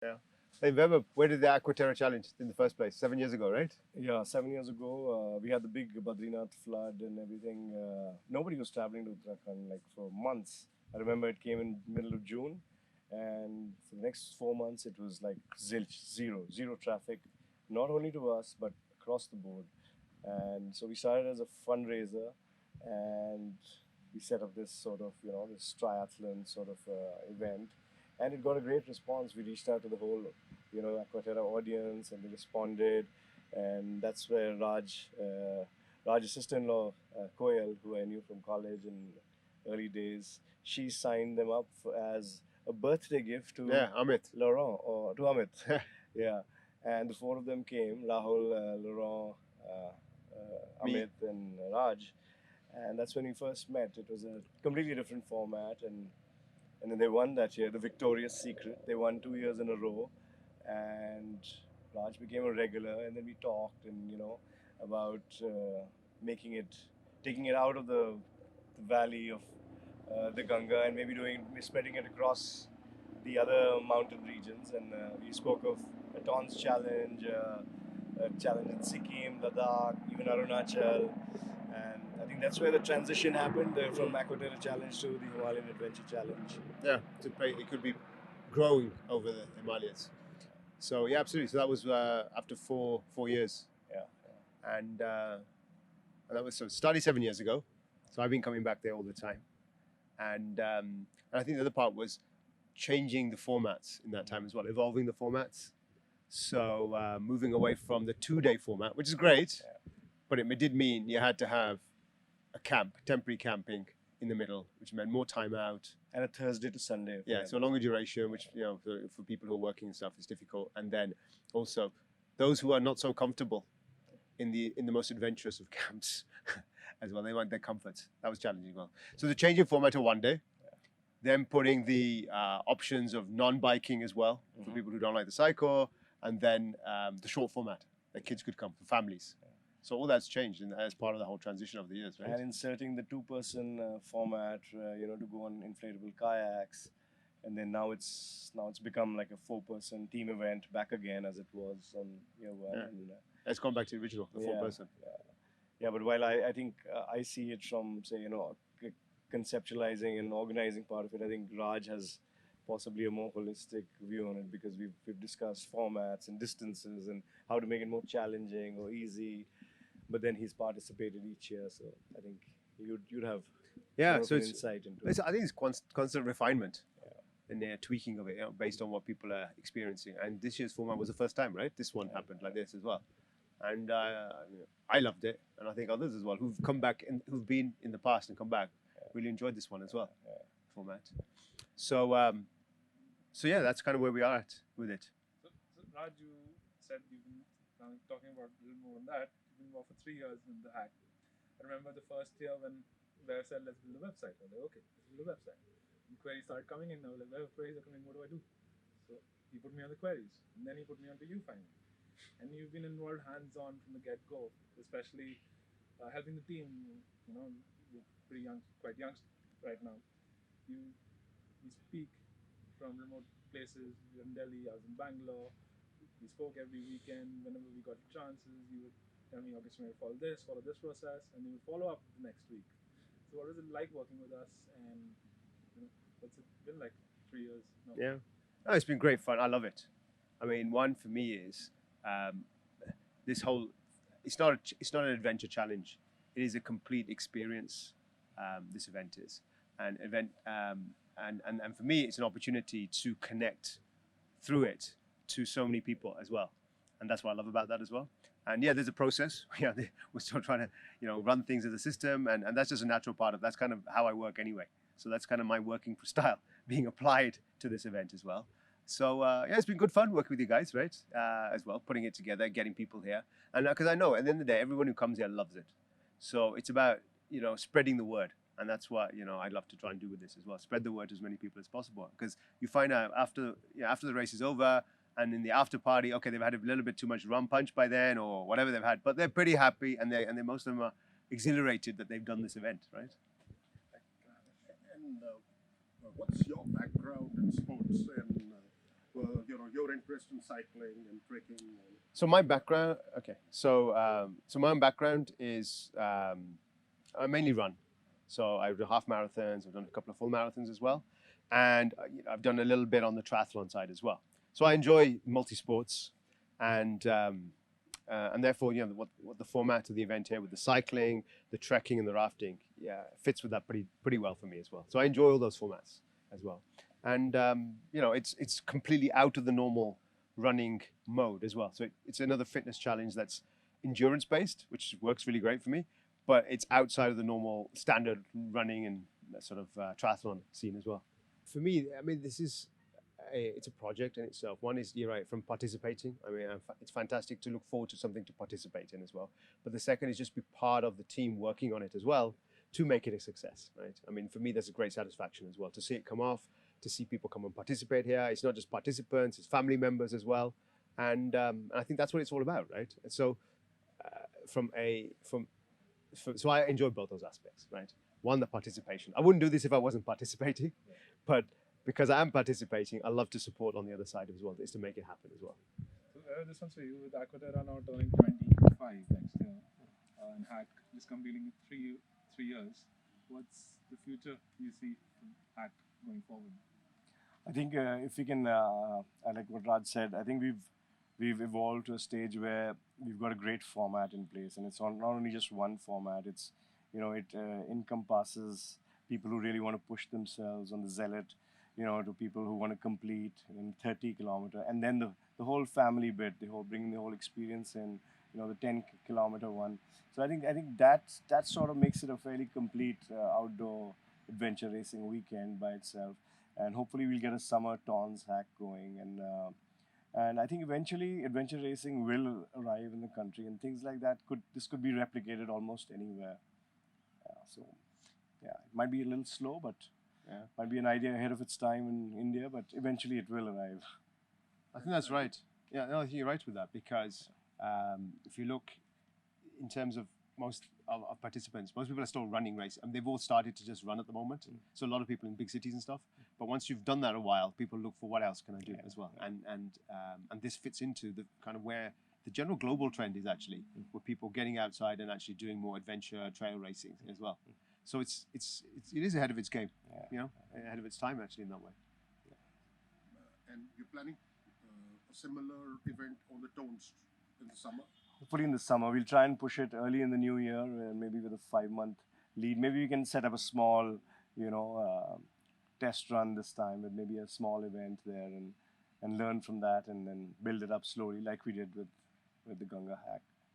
Yeah. Hey, remember, where did the Aquaterra Challenge in the first place? 7 years ago, right? Yeah, 7 years ago, we had the big Badrinath flood and everything. Nobody was traveling to Uttarakhand like for months. I remember it came in middle of June, and for the next 4 months, it was like zilch, zero traffic, not only to us but across the board. And so we started as a fundraiser, and we set up this sort of this triathlon sort of event, and it got a great response. We reached out to the whole Aquaterra audience, and they responded, and that's where Raj's sister-in-law, Koyal, who I knew from college in early days, she signed them up as a birthday gift to Yeah, Amit. Laurent or to Amit. Yeah, and the four of them came: Rahul, Laurent, Me. Amit, and Raj. And that's when we first met. It was a completely different format, and then they won that year, the Victoria's Secret. They won 2 years in a row, and Raj became a regular. And then we talked, and about making it, taking it out of the valley of the Ganga, and maybe spreading it across the other mountain regions. And we spoke of a Tons challenge, a challenge in Sikkim, Ladakh, even Arunachal. And I think that's where the transition happened from Aquaterra Challenge to the Himalayan Adventure Challenge. Yeah, it could be growing over the Himalayas. So yeah, absolutely. So that was after four years, Yeah. and that was so started 7 years ago. So I've been coming back there all the time, and I think the other part was changing the formats in that time as well, evolving the formats. So moving away from the 2 day format, which is great, but it did mean you had to have a camp, temporary camping in the middle, which meant more time out. And a Thursday to Sunday. Yeah, so longer duration, which for people who are working and stuff is difficult. And then also those who are not so comfortable in the most adventurous of camps as well, they want their comfort. That was challenging as well. So the changing format to 1 day, then putting the options of non-biking as well for people who don't like the cycle, and then the short format that kids could come for families. So all that's changed as part of the whole transition of the years, right? And inserting the two-person format, to go on inflatable kayaks, and then now it's become like a four-person team event back again as it was on year one. Yeah. And, It's gone back to the original, the four-person. Yeah, but while I think I see it from, say, conceptualizing and organizing part of it, I think Raj has possibly a more holistic view on it, because we've discussed formats and distances and how to make it more challenging or easy. But then he's participated each year, so I think you'd have more So of an it's, insight into it. I think it's constant refinement and tweaking of it, based on what people are experiencing. And this year's format was the first time, right? This one happened like this as well, and I loved it, and I think others as well who've come back and who've been in the past and come back really enjoyed this one as well, format. So so yeah, that's kind of where we are at with it. So Raj, you said you've been talking about a little more on that. You've been involved for 3 years in the hack. I remember the first year when Bear said, "Let's build a website." I was like, "Okay, let's build a website." And queries started coming in. I was like, "Well, queries are coming. What do I do?" So he put me on the queries, and then he put me onto you finally. And you've been involved hands-on from the get-go, especially helping the team. You're pretty young, quite young right now. You speak from remote places. You're in Delhi, I was in Bangalore. We spoke every weekend. Whenever we got chances, you would tell me, "Okay, so follow this process," and you would follow up the next week. So what is it like working with us, and what's it been like 3 years now? Yeah, it's been great fun. I love it. I mean, one for me is this whole. It's not an adventure challenge. It is a complete experience. This event is an event, and for me, it's an opportunity to connect through it to so many people as well, and that's what I love about that as well. And yeah, there's a process. We're still trying to run things as a system, and that's just a natural part of. That's kind of how I work anyway. So that's kind of my working style being applied to this event as well. So yeah, it's been good fun working with you guys, right? As well, putting it together, getting people here, and because I know at the end of the day, everyone who comes here loves it. So it's about spreading the word, and that's what I'd love to try and do with this as well. Spread the word to as many people as possible, because you find out after the race is over and in the after party, okay, they've had a little bit too much rum punch by then or whatever they've had, but they're pretty happy, and they most of them are exhilarated that they've done this event, right? And what's your background in sports? And your interest in cycling and trekking? And... So my background, okay. So my own background is I mainly run. So I've done half marathons. I've done a couple of full marathons as well, and I've done a little bit on the triathlon side as well. So I enjoy multi sports, and therefore what the format of the event here with the cycling, the trekking, and the rafting, fits with that pretty well for me as well. So I enjoy all those formats as well, and it's completely out of the normal running mode as well. So it's another fitness challenge that's endurance based, which works really great for me, but it's outside of the normal standard running and sort of triathlon scene as well. For me, I mean, it's a project in itself. One is, you're right, from participating. I mean, it's fantastic to look forward to something to participate in as well. But the second is just be part of the team working on it as well to make it a success, right? I mean, for me, that's a great satisfaction as well, to see it come off, to see people come and participate here. It's not just participants, it's family members as well. And I think that's what it's all about, right? And so so I enjoy both those aspects, right? One, the participation. I wouldn't do this if I wasn't participating, but because I am participating, I love to support on the other side as well, is to make it happen as well. So this one's for you. With Aquaterra now turning 25 next year, and Hack just completing 3 years, what's the future you see from Hack going forward? I think if we can, I like what Raj said. I think we've evolved to a stage where we've got a great format in place, and it's not only just one format. It's it encompasses people who really want to push themselves on the zealot, to people who want to complete in 30 kilometer, and then the whole family bit, bringing the whole experience in, the 10-kilometer one. So I think that sort of makes it a fairly complete outdoor adventure racing weekend by itself. And hopefully we'll get a summer Tons Hack going, and I think eventually adventure racing will arrive in the country, and things like that this could be replicated almost anywhere. So it might be a little slow, but might be an idea ahead of its time in India, but eventually it will arrive. I think that's right. Yeah, no, I think you're right with that, because if you look in terms of most of participants, most people are still running race, and they've all started to just run at the moment. So a lot of people in big cities and stuff. But once you've done that a while, people look for what else can I do as well, and this fits into the kind of where the general global trend is actually, with people getting outside and actually doing more adventure trail racing as well. So it is ahead of its game, ahead of its time actually in that way. And you're planning a similar event on the Tones in the summer? Hopefully in the summer. We'll try and push it early in the new year, maybe with a 5-month lead. Maybe we can set up a small, test run this time with maybe a small event there, and learn from that, and then build it up slowly like we did with the Ganga Hack.